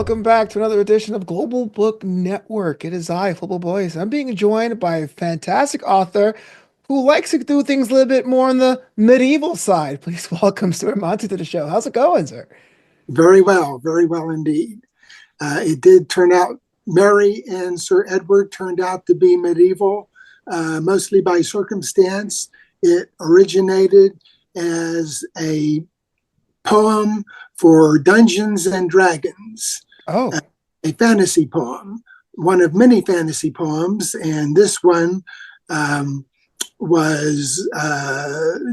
Welcome back to another edition of Global Book Network. It is I, Flipple Boys. I'm being joined by a fantastic author who likes to do things a little bit more on the medieval side. Please welcome Stewart Monti to the show. How's it going, sir? Very well indeed. It did turn out, Mary and Sir Edward turned out to be medieval, mostly by circumstance. It originated as a poem for Dungeons and Dragons, uh, Oh, a fantasy poem, one of many fantasy poems, and this one um, was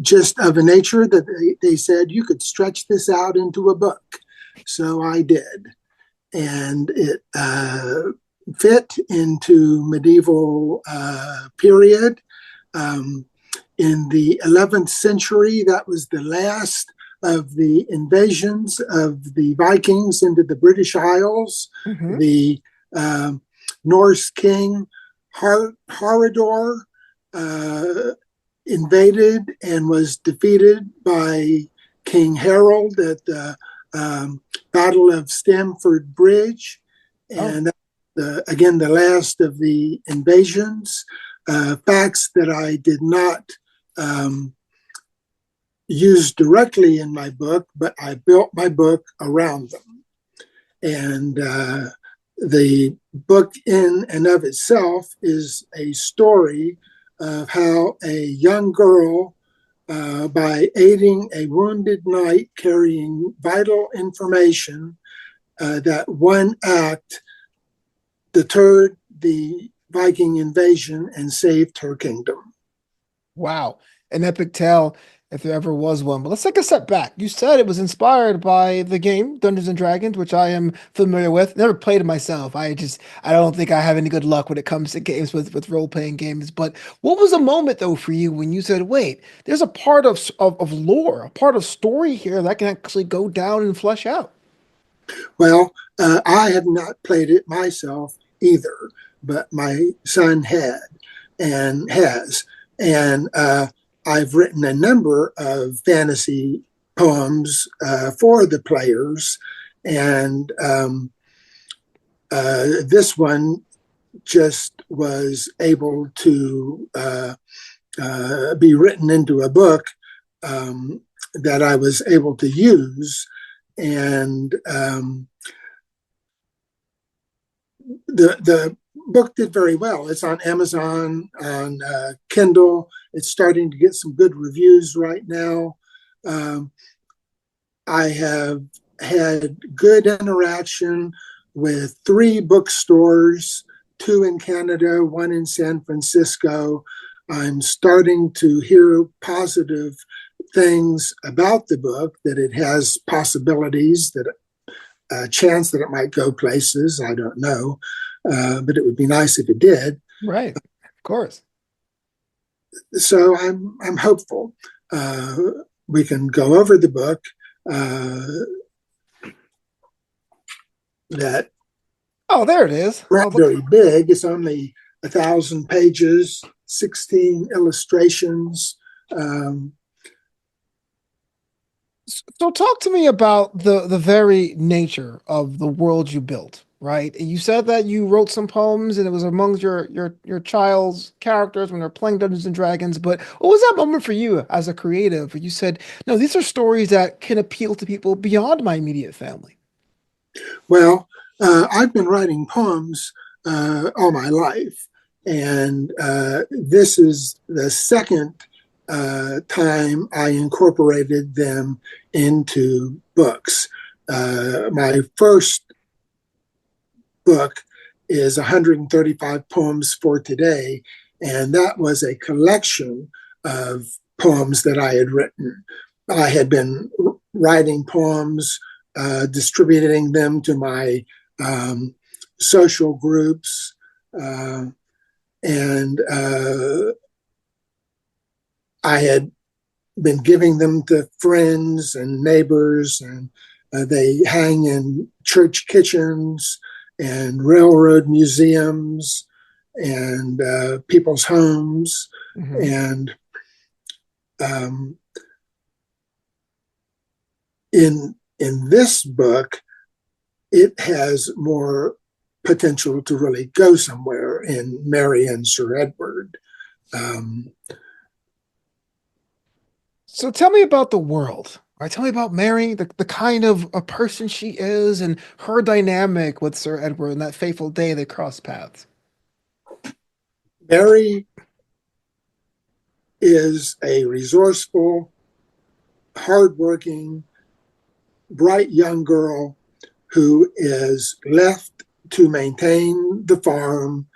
just of a nature that they said you could stretch this out into a book. So I did. And it fit into medieval period. Um, in the 11th century, that was the last of the invasions of the Vikings into the British Isles. hmm. The Norse king Harador uh, invaded and was defeated by King Harold at the Battle of Stamford Bridge. Oh, And again, the last of the invasions. Facts that I did not use directly in my book, but I built my book around them. And the book in and of itself is a story of how a young girl, by aiding a wounded knight carrying vital information, that one act deterred the Viking invasion and saved her kingdom. wow. An epic tale, if there ever was one. But let's take a step back. You said it was inspired by the game Dungeons and Dragons, which I am familiar with. Never played it myself. I don't think I have any good luck when it comes to games with role-playing games. But what was a moment though for you when you said, wait, there's a part of lore, a part of story here that can actually go down and flesh out? Well, I have not played it myself either, but my son had and has. And I've written a number of fantasy poems for the players. And this one just was able to be written into a book that I was able to use. And the book did very well. It's on Amazon, on Kindle. It's starting to get some good reviews right now. Um, I have had good interaction with three bookstores, two in Canada, one in San Francisco. I'm starting to hear positive things about the book, that it has possibilities, that a chance that it might go places. I don't know, but it would be nice if it did. Right. Of course. So I'm hopeful. Uh, we can go over the book. Uh, that Oh, there it is. not Oh, look. very big. It's only 1,000 pages, 16 illustrations. Um, So talk to me about the very nature of the world you built, right? You said that you wrote some poems and it was among your child's characters when they're playing Dungeons and Dragons, but what was that moment for you as a creative where you said, no, these are stories that can appeal to people beyond my immediate family? well, I've been writing poems all my life, and this is the second time I incorporated them into books. My first book is 135 Poems for Today, and that was a collection of poems that I had written. I had been writing poems, distributing them to my um, social groups, uh, and I had been giving them to friends and neighbors, and they hang in church kitchens and railroad museums and people's homes. Hmm. And um, in this book, it has more potential to really go somewhere in Mary and Sir Edward. Um, So tell me about the world. Right? Tell me about Mary, the kind of a person she is, and her dynamic with Sir Edward and that fateful day they crossed paths. Mary is a resourceful, hardworking, bright young girl who is left to maintain the farm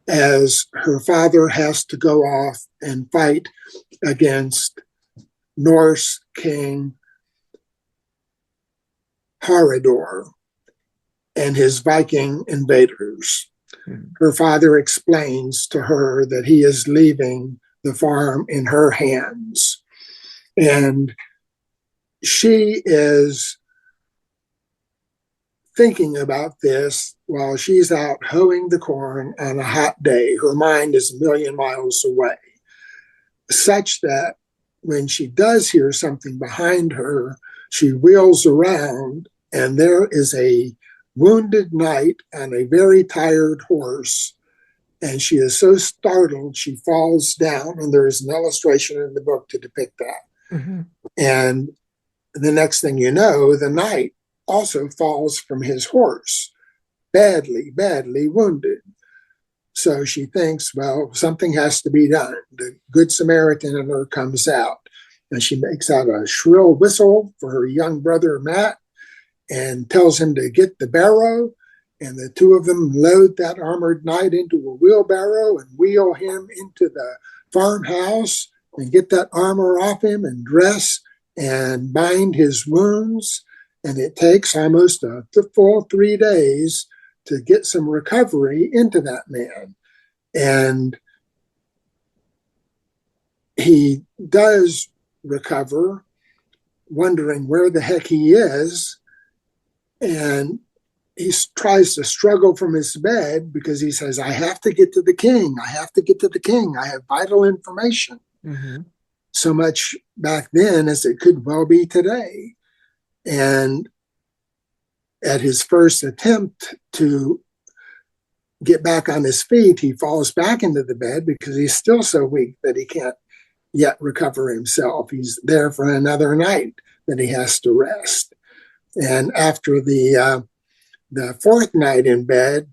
as her father has to go off and fight against Norse King Harador and his Viking invaders. Mhm. Her father explains to her that he is leaving the farm in her hands. And she is thinking about this while she's out hoeing the corn on a hot day. Her mind is a million miles away, such that when she does hear something behind her, she wheels around and there is a wounded knight on a very tired horse. And she is so startled, she falls down. And there is an illustration in the book to depict that. Mhm. And the next thing you know, the knight also falls from his horse, badly, badly wounded. So she thinks, well, something has to be done. The Good Samaritan in her comes out, and she makes out a shrill whistle for her young brother, Matt, and tells him to get the barrow. And the two of them load that armored knight into a wheelbarrow and wheel him into the farmhouse and get that armor off him and dress and bind his wounds. And it takes almost a full 3 days to get some recovery into that man. And he does recover, wondering where the heck he is. And he tries to struggle from his bed because he says, I have to get to the king. I have to get to the king. I have vital information. Mhm. So much back then as it could well be today. And at his first attempt to get back on his feet, he falls back into the bed because he's still so weak that he can't yet recover himself. He's there for another night that he has to rest. And after the fourth night in bed,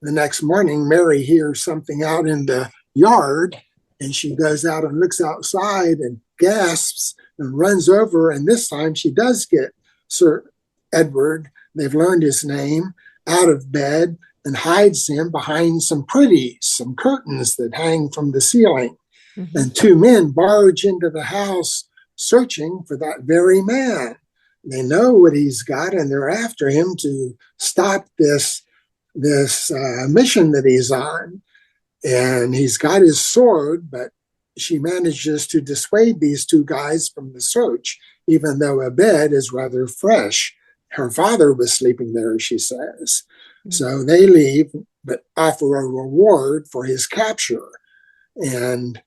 the next morning, Mary hears something out in the yard, and she goes out and looks outside and gasps and runs over. And this time she does get Sir Edward, they've learned his name, out of bed and hides him behind some pretties, some curtains that hang from the ceiling. Mhm. And two men barge into the house searching for that very man. They know what he's got, and they're after him to stop this mission that he's on. And he's got his sword, but she manages to dissuade these two guys from the search, even though a bed is rather fresh. Her father was sleeping there, she says. So they leave, but offer a reward for his capture. And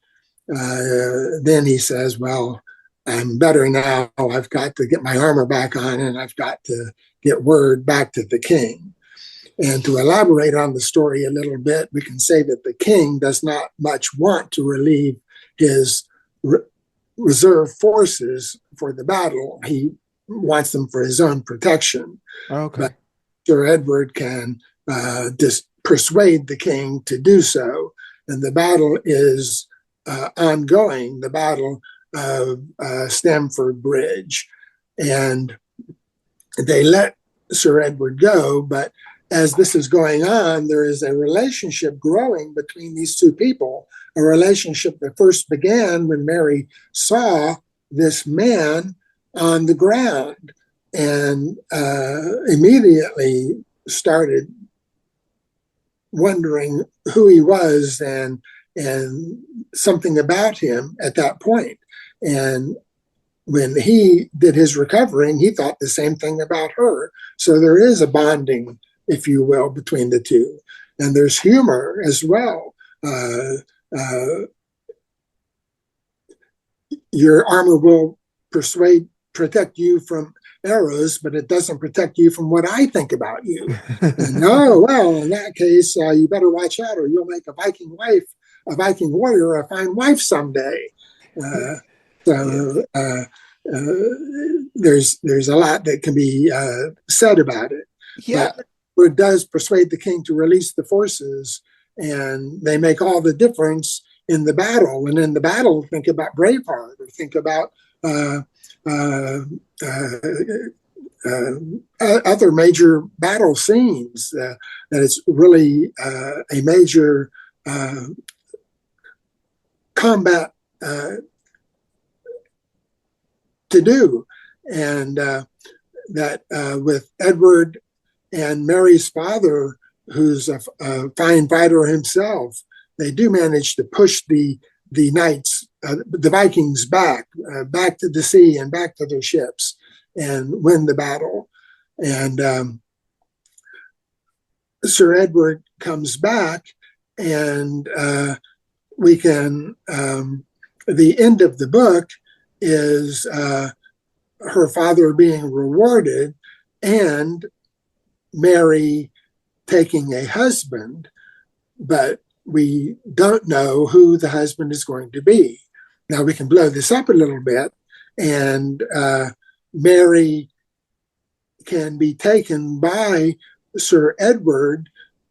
then he says, well, I'm better now. I've got to get my armor back on and I've got to get word back to the king. And to elaborate on the story a little bit, we can say that the king does not much want to relieve his reserve forces for the battle. He wants them for his own protection. But Okay. Sir Edward can persuade the king to do so. And the battle is ongoing, the Battle of Stamford Bridge. And they let Sir Edward go, but as this is going on, there is a relationship growing between these two people, a relationship that first began when Mary saw this man on the ground and immediately started wondering who he was and something about him at that point. And when he did his recovering, he thought the same thing about her. So there is a bonding, if you will, between the two. And there's humor as well. Uh, your armor will protect you from arrows, but it doesn't protect you from what I think about you. And oh, well, in that case, you better watch out or you'll make a Viking wife, a Viking warrior, a fine wife someday. Uh, Yeah. so there's a lot that can be said about it, Yeah. but it does persuade the king to release the forces, and they make all the difference in the battle. And in the battle, think about Braveheart or think about uh, uh, other major battle scenes. That it's really a major uh, combat to do, and that with Edward and Mary's father, who's a fine fighter himself, they do manage to push the knights, the Vikings, back to the sea and back to their ships, and win the battle. And Sir Edward comes back, and we can. The end of the book is her father being rewarded, and Mary taking a husband, but we don't know who the husband is going to be. Now we can blow this up a little bit, and Mary can be taken by Sir Edward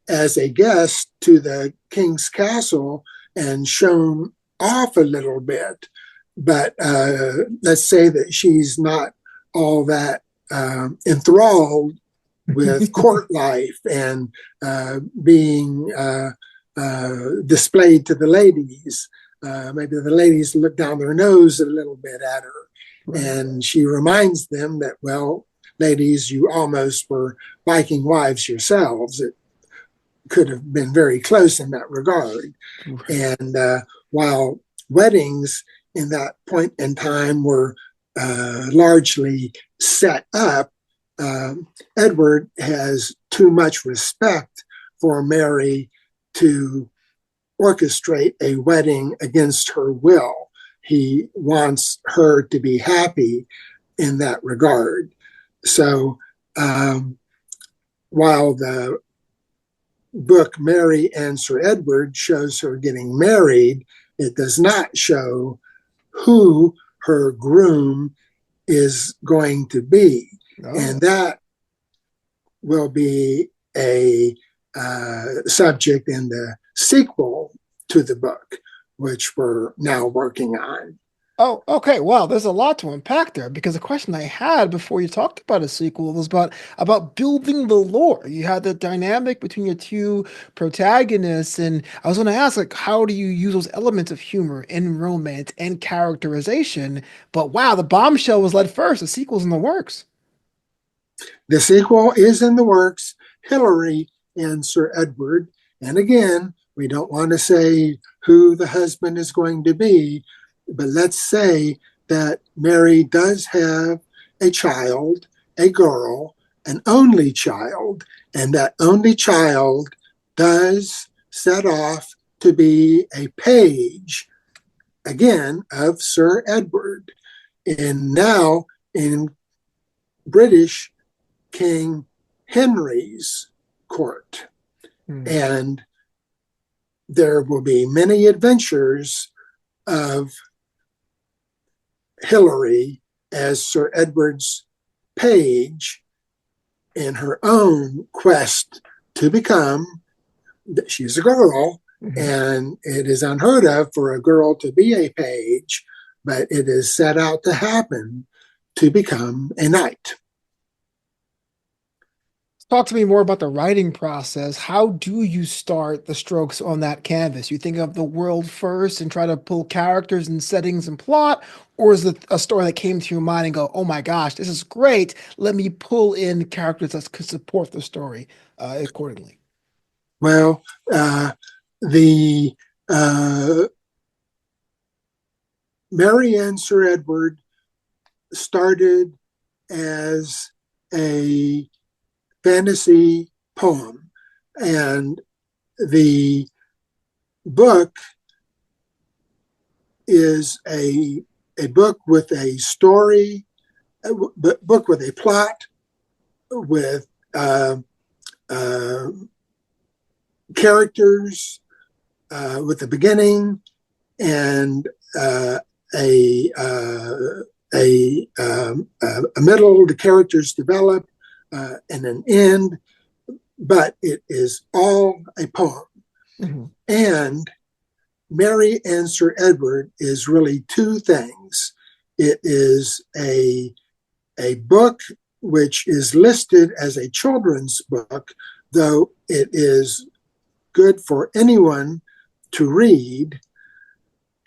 as a guest to the king's castle and shown off a little bit. But let's say that she's not all that enthralled with court life and being displayed to the ladies. Maybe the ladies look down their nose a little bit at her. Right. And she reminds them that, well, ladies, you almost were Viking wives yourselves. It could have been very close in that regard. Right. And while weddings in that point in time were largely set up, Edward has too much respect for Mary to orchestrate a wedding against her will. He wants her to be happy in that regard. So while the book Mary and Sir Edward shows her getting married, it does not show who her groom is going to be. Oh. And that will be a subject in the sequel to the book, which we're now working on. Oh, okay. Wow, there's a lot to unpack there because the question I had before you talked about a sequel was about building the lore. You had the dynamic between your two protagonists, and I was going to ask, like, how do you use those elements of humor in romance and characterization? But wow, the bombshell was led first. The sequel's in the works. The sequel is in the works, Hilary and Sir Edward. And again, we don't want to say who the husband is going to be, but let's say that Mary does have a child, a girl, an only child, and that only child does set off to be a page, again, of Sir Edward. And now in British King Henry's court. Hmm. And there will be many adventures of Hilary as Sir Edward's page in her own quest to become, she's a girl, Mhm. and it is unheard of for a girl to be a page, but it is set out to happen to become a knight. Talk to me more about the writing process. How do you start the strokes on that canvas? You think of the world first and try to pull characters and settings and plot, or is it a story that came to your mind and go, "Oh my gosh, this is great. Let me pull in characters that could support the story accordingly." Well, the Mary and Sir Edward started as a fantasy poem, and the book is a book with a story book with a plot, with uh, uh, characters, with a beginning and a a middle. The characters develop and an end, but it is all a poem. Mhm. And Mary and Sir Edward is really two things. It is a book which is listed as a children's book, though it is good for anyone to read.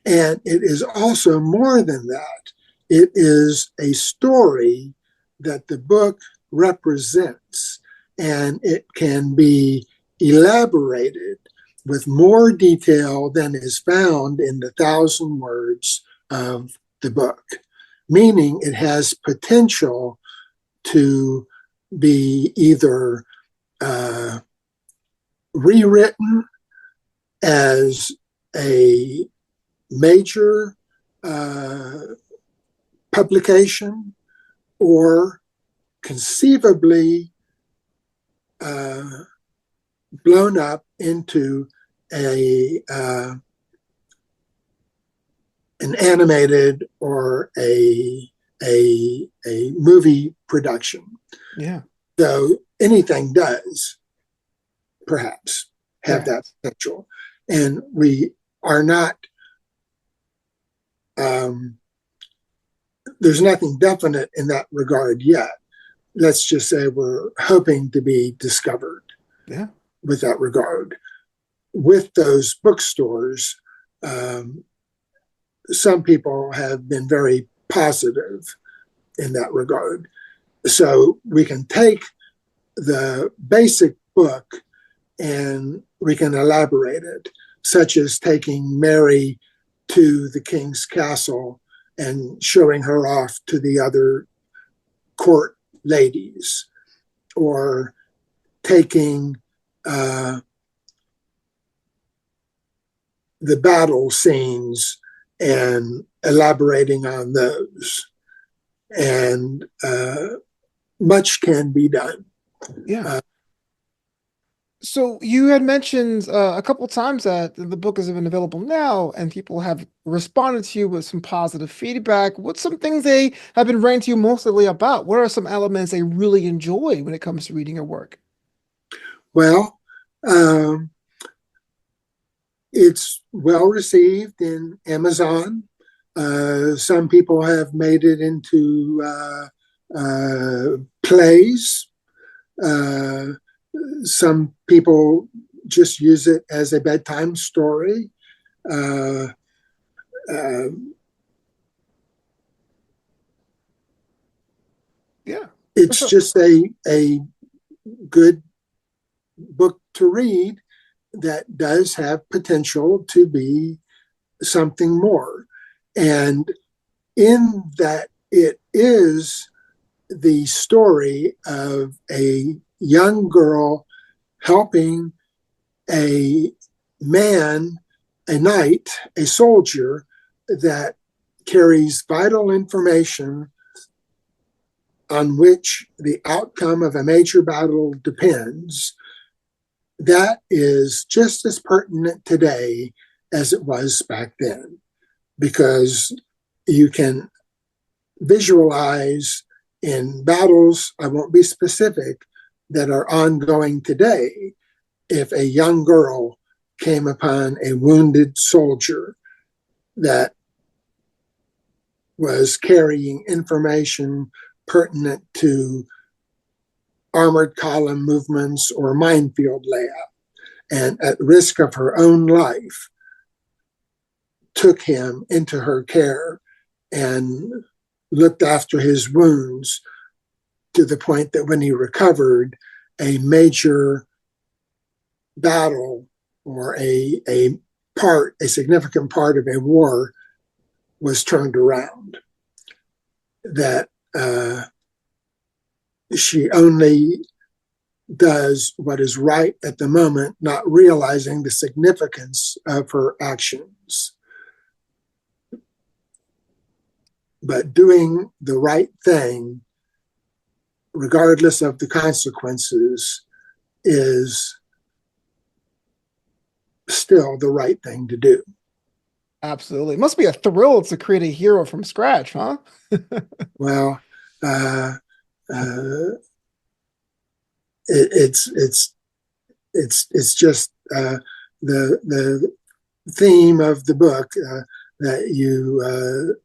And it is also more than that. It is a story that the book represents, and it can be elaborated with more detail than is found in the 1,000 words of the book, meaning it has potential to be either uh, rewritten as a major uh, publication or conceivably uh, blown up into a an animated or a movie production. Yeah, Though anything does perhaps have that perhaps. potential, and we are not. Um, there's nothing definite in that regard yet. Let's just say we're hoping to be discovered Yeah. with that regard. With those bookstores, um, some people have been very positive in that regard. So we can take the basic book and we can elaborate it, such as taking Mary to the king's castle and showing her off to the other court ladies, or taking uh, the battle scenes and elaborating on those. And much can be done. Yeah. Uh, So you had mentioned a couple times that the book has been available now, and people have responded to you with some positive feedback. What's some things they have been writing to you mostly about? What are some elements they really enjoy when it comes to reading your work? well, um, it's well received in Amazon. Some people have made it into plays. Uh, some people just use it as a bedtime story. Uh, uh, Yeah, for it's sure. just a good book to read that does have potential to be something more. And in that, it is the story of a young girl helping a man, a knight, a soldier that carries vital information on which the outcome of a major battle depends. That is just as pertinent today as it was back then, because you can visualize in battles, I won't be specific, that are ongoing today, if a young girl came upon a wounded soldier that was carrying information pertinent to armored column movements or minefield layout, and at risk of her own life, took him into her care and looked after his wounds to the point that when he recovered, a major battle or a significant part of a war was turned around. That she only does what is right at the moment, not realizing the significance of her actions. but doing the right thing, regardless of the consequences, is still the right thing to do. Absolutely. It must be a thrill to create a hero from scratch, huh? Well, uh, uh, it's just the theme of the book that you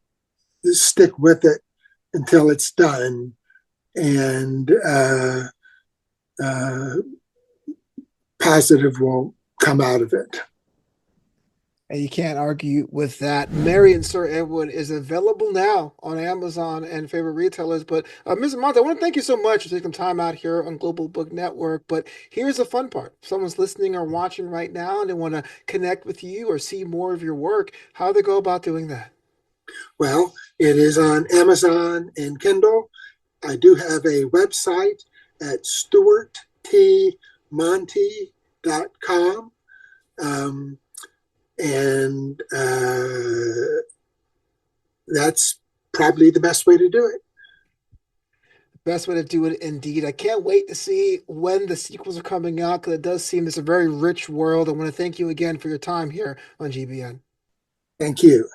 stick with it until it's done, and uh, positive will come out of it. And you can't argue with that. Mary and Sir Edward is available now on Amazon and favorite retailers. But Mr. Monti, I want to thank you so much for taking time out here on Global Book Network. But here's the fun part. If someone's listening or watching right now and they want to connect with you or see more of your work, how do they go about doing that? Well, it is on Amazon and Kindle. I do have a website at stewartmonti.com. Um, and that's probably the best way to do it. Best way to do it indeed. I can't wait to see when the sequels are coming out because it does seem it's a very rich world. I want to thank you again for your time here on GBN. Thank you.